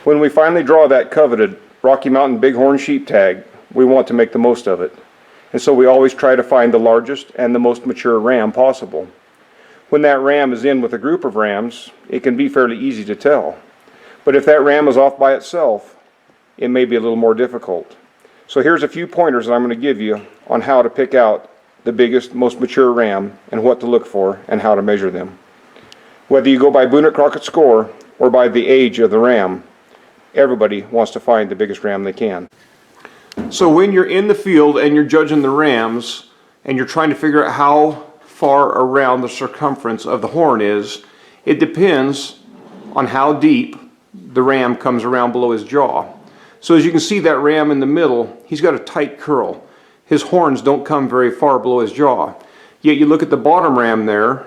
When we finally draw that coveted Rocky Mountain Bighorn sheep tag, we want to make the most of it. And so we always try to find the largest and the most mature ram possible. When that ram is in with a group of rams, it can be fairly easy to tell. But if that ram is off by itself, it may be a little more difficult. So here's a few pointers that I'm going to give you on how to pick out the biggest, most mature ram and what to look for and how to measure them. Whether you go by Boone Crocket score or by the age of the ram, everybody wants to find the biggest ram they can. So when you're in the field and you're judging the rams and you're trying to figure out how far around the circumference of the horn is, it depends on how deep the ram comes around below his jaw. So as you can see, that ram in the middle, he's got a tight curl. His horns don't come very far below his jaw. Yet you look at the bottom ram there,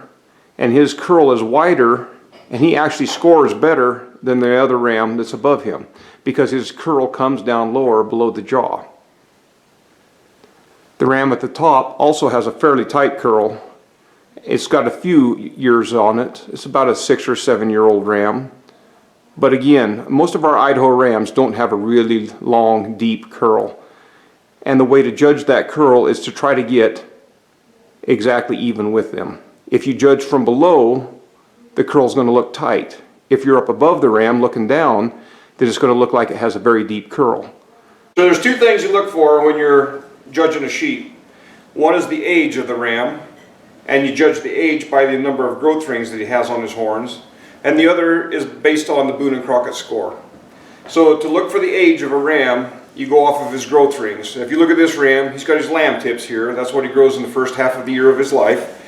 and his curl is wider, and he actually scores better than the other ram that's above him, because his curl comes down lower below the jaw. The ram at the top also has a fairly tight curl. It's got a few years on it. It's about a 6 or 7 year old ram. But again, most of our Idaho rams don't have a really long, deep curl. And the way to judge that curl is to try to get exactly even with them. If you judge from below, the curl is going to look tight. If you're up above the ram looking down, then it's going to look like it has a very deep curl. So there's two things you look for when you're judging a sheep. One is the age of the ram, and you judge the age by the number of growth rings that he has on his horns. And the other is based on the Boone and Crocket score. So to look for the age of a ram, you go off of his growth rings. If you look at this ram, he's got his lamb tips here. That's what he grows in the first half of the year of his life.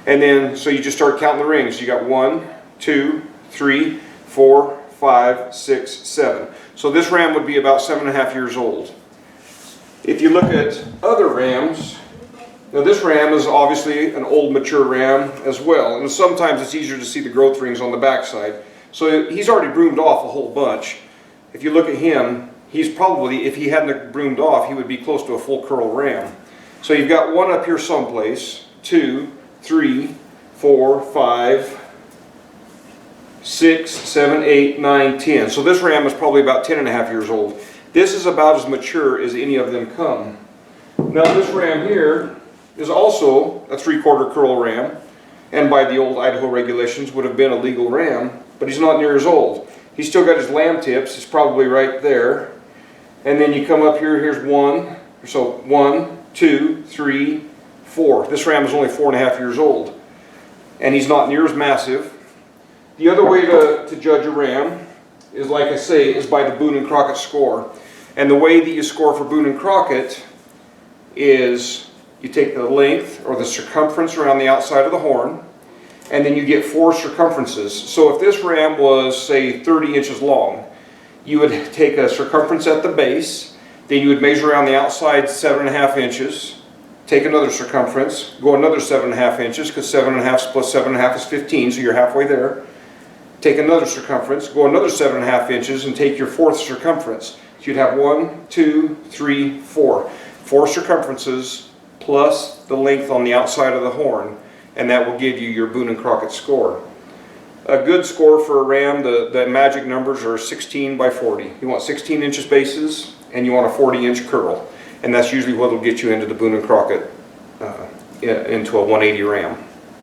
And then, so you just start counting the rings. You got 1, 2, 3, 4, 5, 6, 7. So this ram would be about 7.5 years old. If you look at other rams, now this ram is obviously an old mature ram as well, and sometimes it's easier to see the growth rings on the backside. So he's already broomed off a whole bunch. If you look at him, he's probably, if he hadn't broomed off, he would be close to a full curl ram. So you've got one up here someplace, 2, 3, 4, 5, 6, 7, 8, 9, 10. So this ram is probably about 10.5 years old. This is about as mature as any of them come. Now this ram here is also a 3/4 curl ram, and by the old Idaho regulations would have been a legal ram, but he's not near as old. He's still got his lamb tips, it's probably right there. And then you come up here, here's 1, so 1, 2, 3, 4. This ram is only 4.5 years old, and he's not near as massive. The other way to judge a ram is, like I say, is by the Boone and Crocket score. And the way that you score for Boone and Crocket is you take the length or the circumference around the outside of the horn, and then you get 4 circumferences. So if this ram was, say, 30 inches long, you would take a circumference at the base, then you would measure around the outside 7.5 inches, take another circumference, go another 7.5 inches, because 7.5 plus 7.5 is 15, so you're halfway there. Take another circumference, go another 7.5 inches, and take your 4th circumference. So you'd have 1, 2, 3, 4. 4 circumferences plus the length on the outside of the horn, and that will give you your Boone and Crocket score. A good score for a ram, the magic numbers are 16 by 40. You want 16 inches bases, and you want a 40-inch curl, and that's usually what will get you into the Boone and Crocket, into a 180 ram.